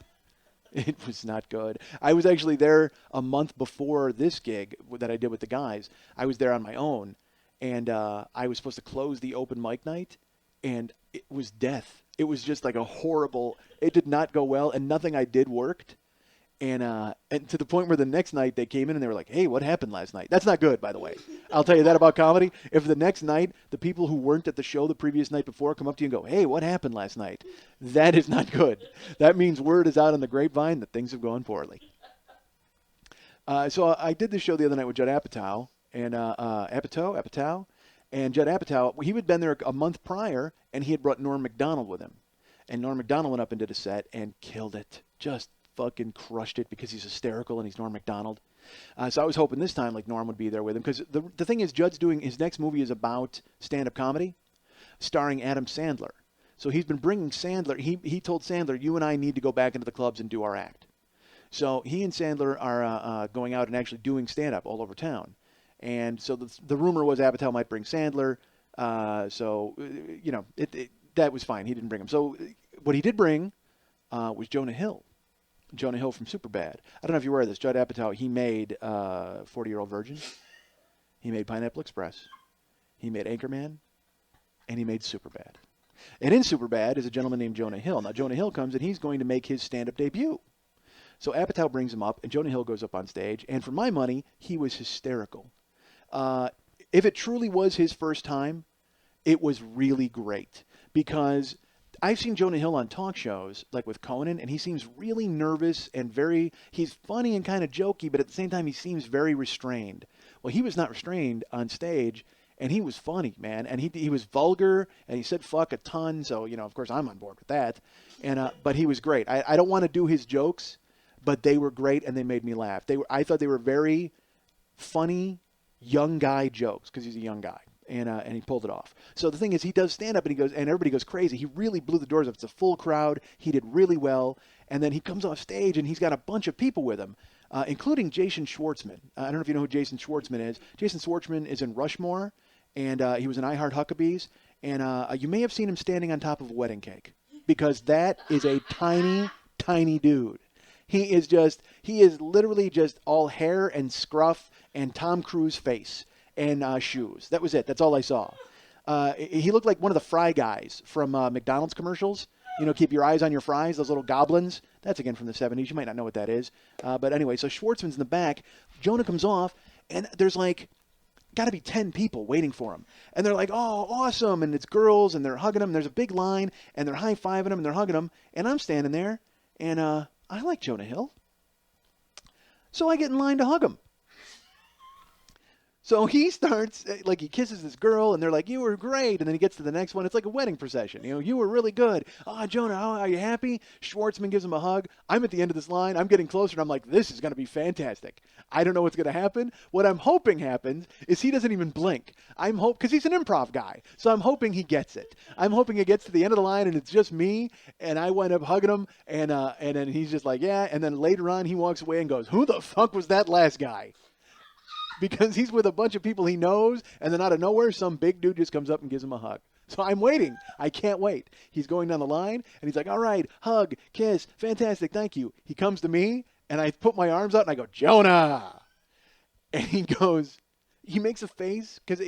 It was not good. I was actually there a month before this gig that I did with the guys. I was there on my own, and I was supposed to close the open mic night, and it was death. It was just like a horrible – it did not go well, and nothing I did worked. And to the point where the next night they came in and they were like, hey, what happened last night? That's not good, by the way. I'll tell you that about comedy. If the next night the people who weren't at the show the previous night before come up to you and go, hey, what happened last night? That is not good. That means word is out on the grapevine that things have gone poorly. So I did this show the other night with Judd Apatow. And Apatow. And Judd Apatow, he had been there a month prior, and he had brought Norm Macdonald with him. And Norm Macdonald went up and did a set and killed it. Just fucking crushed it because he's hysterical and he's Norm Macdonald. So I was hoping this time like Norm would be there with him because the thing is Judd's doing his next movie is about stand-up comedy starring Adam Sandler. So he's been bringing Sandler. He told Sandler, you and I need to go back into the clubs and do our act. So he and Sandler are going out and actually doing stand-up all over town. And so the rumor was Apatow might bring Sandler. That was fine. He didn't bring him. So what he did bring was Jonah Hill. Jonah Hill from Superbad. I don't know if you're aware of this. Judd Apatow, he made 40-Year-Old Virgin. He made Pineapple Express. He made Anchorman. And he made Superbad. And in Superbad is a gentleman named Jonah Hill. Now, Jonah Hill comes and he's going to make his stand-up debut. So Apatow brings him up, and Jonah Hill goes up on stage. And for my money, he was hysterical. If it truly was his first time, it was really great. Because I've seen Jonah Hill on talk shows, like with Conan, and he seems really nervous and he's funny and kind of jokey, but at the same time he seems very restrained. Well, he was not restrained on stage, and he was funny, man. And he was vulgar, and he said fuck a ton, so, of course I'm on board with that. And but he was great. I don't want to do his jokes, but they were great, and they made me laugh. I thought they were very funny, young guy jokes, because he's a young guy. And he pulled it off. So the thing is, he does stand up, and everybody goes crazy. He really blew the doors off. It's a full crowd. He did really well. And then he comes off stage, and he's got a bunch of people with him, including Jason Schwartzman. I don't know if you know who Jason Schwartzman is. Jason Schwartzman is in Rushmore, and he was in I Heart Huckabees. And you may have seen him standing on top of a wedding cake, because that is a tiny, tiny dude. He is literally just all hair and scruff and Tom Cruise face. And shoes. That was it. That's all I saw. He looked like one of the fry guys from McDonald's commercials. Keep your eyes on your fries, those little goblins. That's, again, from the 70s. You might not know what that is. But anyway, so Schwartzman's in the back. Jonah comes off, and there's got to be 10 people waiting for him. And they're like, oh, awesome. And it's girls, and they're hugging him. There's a big line, and they're high-fiving him, and they're hugging him. And I'm standing there, and I like Jonah Hill. So I get in line to hug him. So he starts, like, he kisses this girl, and they're like, you were great. And then he gets to the next one. It's like a wedding procession. You were really good. Oh, Jonah, are you happy? Schwartzman gives him a hug. I'm at the end of this line. I'm getting closer, and I'm like, this is going to be fantastic. I don't know what's going to happen. What I'm hoping happens is he doesn't even blink. Because he's an improv guy. So I'm hoping he gets it. I'm hoping it gets to the end of the line, and it's just me, and I wind up hugging him, and then he's just like, yeah. And then later on, he walks away and goes, who the fuck was that last guy? Because he's with a bunch of people he knows, and then out of nowhere, some big dude just comes up and gives him a hug. So I'm waiting. I can't wait. He's going down the line, and he's like, all right, hug, kiss, fantastic, thank you. He comes to me, and I put my arms out, and I go, Jonah. And he makes a face, because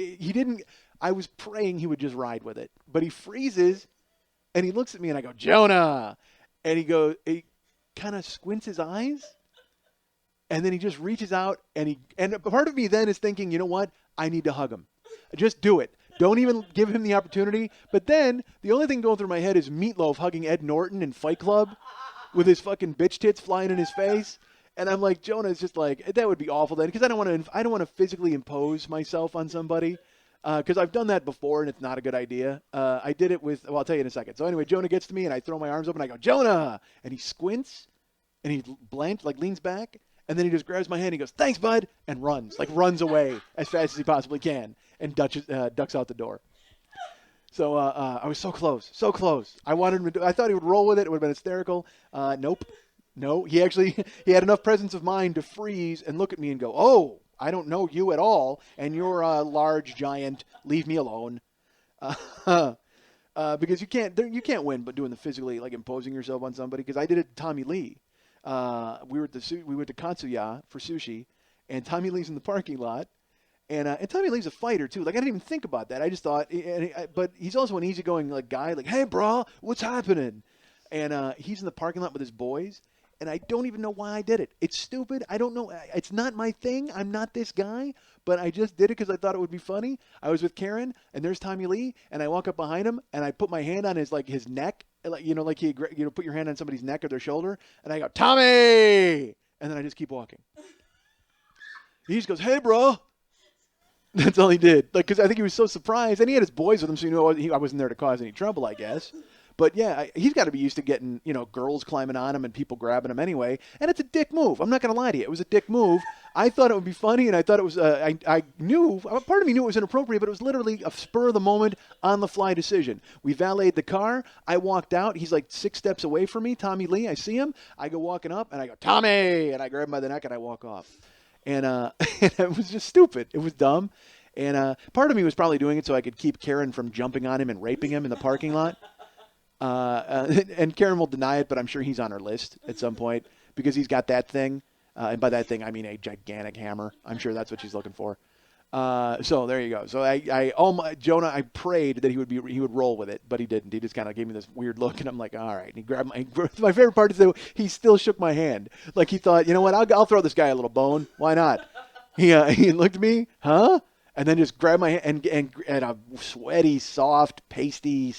I was praying he would just ride with it. But he freezes, and he looks at me, and I go, Jonah. And he kind of squints his eyes. And then he just reaches out, and part of me then is thinking, you know what? I need to hug him. Just do it. Don't even give him the opportunity. But then the only thing going through my head is Meatloaf hugging Ed Norton in Fight Club with his fucking bitch tits flying in his face. And I'm like, Jonah is just like, that would be awful then, because I don't want to physically impose myself on somebody. Because I've done that before, and it's not a good idea. I did it with, I'll tell you in a second. So anyway, Jonah gets to me, and I throw my arms up, and I go, Jonah! And he squints, and he leans back. And then he just grabs my hand, he goes, thanks, bud, and runs away as fast as he possibly can, and ducks out the door. So I was so close. I wanted him to I thought he would roll with it. It would have been hysterical. Nope. No, he had enough presence of mind to freeze and look at me and go, oh, I don't know you at all, and you're a large giant. Leave me alone. Because you can't win, but doing the physically, like, imposing yourself on somebody. Because I did it to Tommy Lee. We went to Katsuya for sushi, and Tommy Lee's in the parking lot, and Tommy Lee's a fighter too. Like, I didn't even think about that. I just thought, but he's also an easygoing like guy. Like, hey, bro, what's happening? And he's in the parking lot with his boys, and I don't even know why I did it. It's stupid. I don't know. It's not my thing. I'm not this guy, but I just did it because I thought it would be funny. I was with Karen, and there's Tommy Lee, and I walk up behind him, and I put my hand on his neck. Like, put your hand on somebody's neck or their shoulder, and I go, Tommy! And then I just keep walking. He just goes, hey, bro. That's all he did. Like, because I think he was so surprised, and he had his boys with him, so I wasn't there to cause any trouble, I guess. But yeah, he's got to be used to getting, girls climbing on him and people grabbing him anyway. And it's a dick move. I'm not going to lie to you. It was a dick move. I thought it would be funny, and I thought it was, I knew, part of me knew it was inappropriate, but it was literally a spur of the moment, on the fly decision. We valeted the car. I walked out. He's like 6 steps away from me, Tommy Lee. I see him. I go walking up, and I go, Tommy! And I grab him by the neck, and I walk off. And it was just stupid. It was dumb. And part of me was probably doing it so I could keep Karen from jumping on him and raping him in the parking lot. And Karen will deny it, but I'm sure he's on her list at some point because he's got that thing. And by that thing, I mean a gigantic hammer. I'm sure that's what she's looking for. So there you go. So Jonah, I prayed that he would roll with it, but he didn't. He just kind of gave me this weird look, and I'm like, all right. And he grabbed my favorite part is that he still shook my hand. Like he thought, you know what? I'll throw this guy a little bone. Why not? He looked at me, huh? And then just grabbed my hand and a sweaty, soft, pasty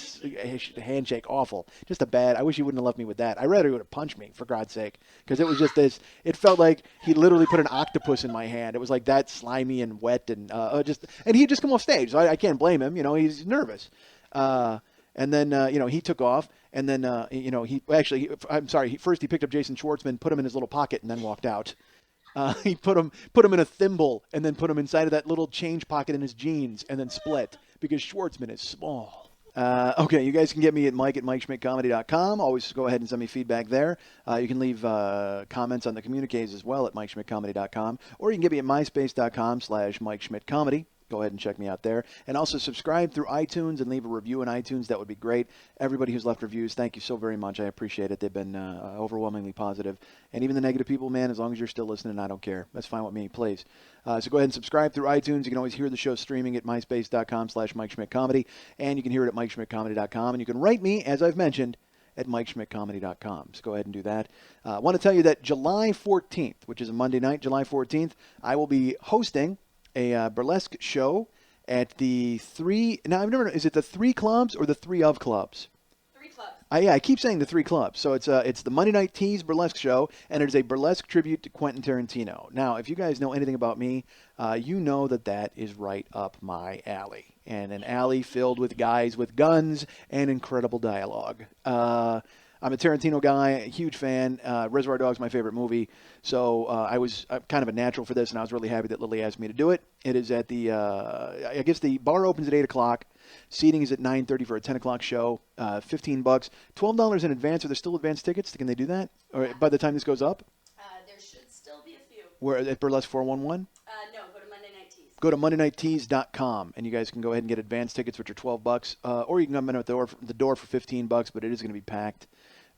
handshake. Awful. Just I wish he wouldn't have left me with that. I'd rather he would have punched me, for God's sake. Because it was just this, it felt like he literally put an octopus in my hand. It was like that slimy and wet and and he had just come off stage. So I can't blame him. He's nervous. And then, he took off. And then, first he picked up Jason Schwartzman, put him in his little pocket, and then walked out. He put him in a thimble and then put him inside of that little change pocket in his jeans and then split because Schwartzman is small. Okay, you guys can get me at mike@MikeSchmidtComedy.com. Always go ahead and send me feedback there. You can leave comments on the communiques as well at MikeSchmidtComedy.com, or you can get me at MySpace.com/MikeSchmidtComedy. Go ahead and check me out there. And also subscribe through iTunes and leave a review in iTunes. That would be great. Everybody who's left reviews, thank you so very much. I appreciate it. They've been overwhelmingly positive. And even the negative people, man, as long as you're still listening, I don't care. That's fine with me, please. So go ahead and subscribe through iTunes. You can always hear the show streaming at MySpace.com/MikeSchmidtComedy. And you can hear it at MikeSchmidtComedy.com. And you can write me, as I've mentioned, at MikeSchmidtComedy.com. So go ahead and do that. I want to tell you that July 14th, which is a Monday night, July 14th, I will be hosting a burlesque show at the is it the 3 clubs or the 3 of clubs? 3 clubs. I keep saying the three clubs. So it's the Monday Night Tease burlesque show, and it is a burlesque tribute to Quentin Tarantino. Now, if you guys know anything about me, you know that is right up my alley, and an alley filled with guys with guns and incredible dialogue. I'm a Tarantino guy, a huge fan. Reservoir Dogs my favorite movie, so I'm kind of a natural for this, and I was really happy that Lili asked me to do it. It is at the, I guess the bar opens at 8 o'clock. Seating is at 9:30 for a 10 o'clock show. $15, $12 in advance. Are there still advance tickets? Can they do that? Or by the time this goes up? There should still be a few. Where at Burlesque 411? No, go to Monday Night Tease. Go to MondayNightTees.com, and you guys can go ahead and get advance tickets, which are $12, or you can come in at the door for $15, but it is going to be packed.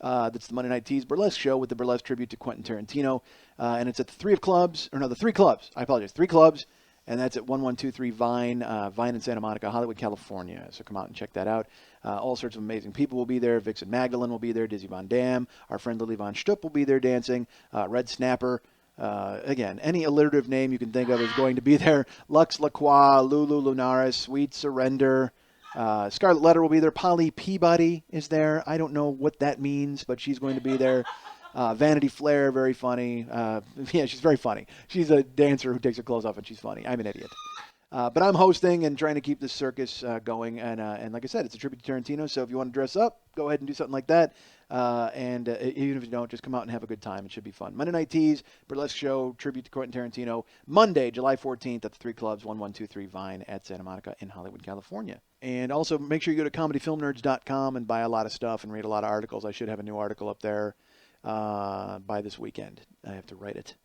That's the Monday Night Tease Burlesque show with the burlesque tribute to Quentin Tarantino, and it's at the three clubs. I apologize, 3 clubs. And that's at 1123 Vine in Santa Monica, Hollywood, California. So come out and check that out. All sorts of amazing people will be there. Vixen Magdalene will be there. Dizzy Von Dam. Our friend Lili Von Stupp will be there dancing. Red Snapper. Again, any alliterative name you can think of is going to be there. Lux Lacroix, Lulu Lunaris, Sweet Surrender. Scarlet Letter will be there. Polly Peabody is there. I don't know what that means, but she's going to be there. Vanity Flair, very funny. Yeah, she's very funny. She's a dancer who takes her clothes off, and she's funny. I'm an idiot. But I'm hosting and trying to keep this circus going. And like I said, it's a tribute to Tarantino, so if you want to dress up, go ahead and do something like that. And even if you don't, just come out and have a good time. It should be fun. Monday Night Tease, burlesque show, tribute to Quentin Tarantino. Monday, July 14th at the 3 clubs, 1123 Vine at Santa Monica in Hollywood, California. And also make sure you go to comedyfilmnerds.com and buy a lot of stuff and read a lot of articles. I should have a new article up there by this weekend. I have to write it.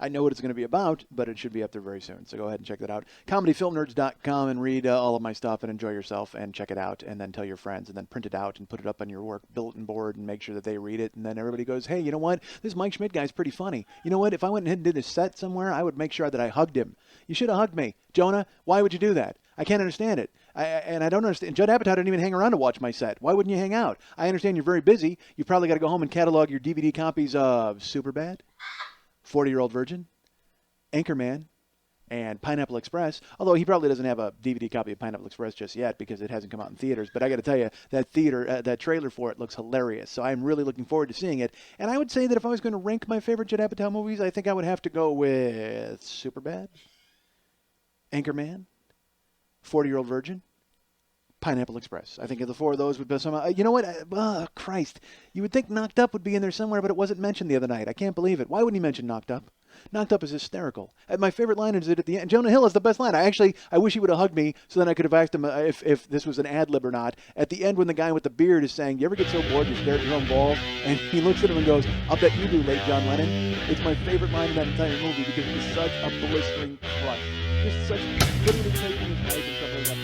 I know what it's going to be about, but it should be up there very soon. So go ahead and check that out. comedyfilmnerds.com and read all of my stuff and enjoy yourself and check it out and then tell your friends and then print it out and put it up on your work bulletin board and make sure that they read it. And then everybody goes, hey, you know what? This Mike Schmidt guy's pretty funny. You know what? If I went and did a set somewhere, I would make sure that I hugged him. You should have hugged me. Jonah, why would you do that? I can't understand it. I don't understand. Judd Apatow didn't even hang around to watch my set. Why wouldn't you hang out? I understand you're very busy. You've probably got to go home and catalog your DVD copies of Superbad, 40-Year-Old Virgin, Anchorman, and Pineapple Express. Although he probably doesn't have a DVD copy of Pineapple Express just yet because it hasn't come out in theaters. But I got to tell you, that trailer for it looks hilarious. So I'm really looking forward to seeing it. And I would say that if I was going to rank my favorite Judd Apatow movies, I think I would have to go with Superbad, Anchorman, 40-Year-Old Virgin, Pineapple Express. I think the 4 of those would be somehow. You know what? Christ. You would think Knocked Up would be in there somewhere, but it wasn't mentioned the other night. I can't believe it. Why wouldn't he mention Knocked Up? Knocked Up is hysterical. And my favorite line is at the end. Jonah Hill is the best line. I wish he would have hugged me so then I could have asked him if this was an ad lib or not. At the end when the guy with the beard is saying, you ever get so bored you stare at your own balls? And he looks at him and goes, I'll bet you do, late John Lennon. It's my favorite line in that entire movie because it is such a blistering crush. Just such literally taking his life and stuff like that.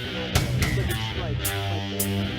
It's like a stripe. My favorite.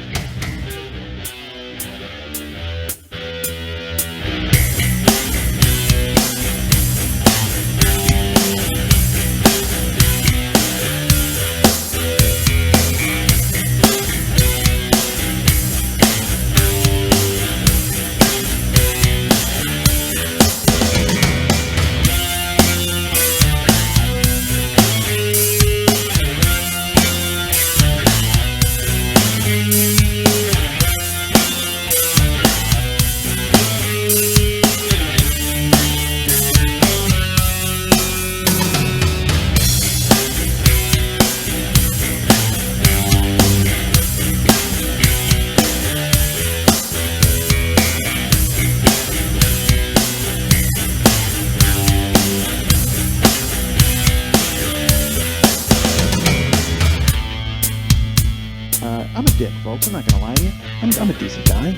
I'm a dick, folks. I'm not going to lie to you. I'm a decent guy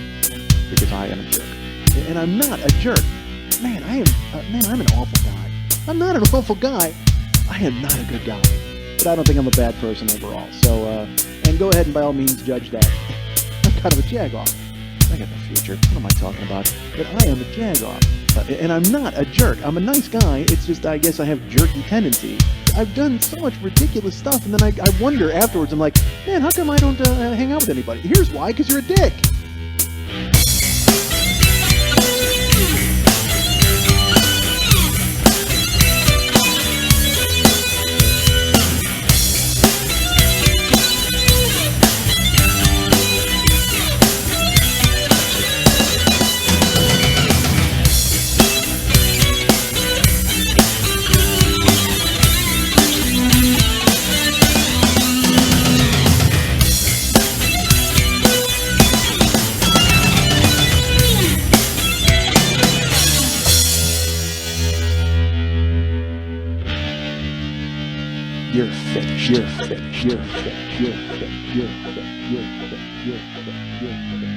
because I am a jerk. And I'm not a jerk. Man, I'm an awful guy. I'm not an awful guy. I am not a good guy. But I don't think I'm a bad person overall. So, and go ahead and by all means judge that. I'm kind of a jagoff. I got no future. What am I talking about? But I am a jagoff. And I'm not a jerk. I'm a nice guy. It's just I guess I have jerky tendencies. I've done so much ridiculous stuff, and then I wonder afterwards, I'm like, man, how come I don't hang out with anybody? Here's why, because you're a dick. You're finished. You're finished. You're finished. You're finished. You're finished. You're finished. You're finished. You're finished.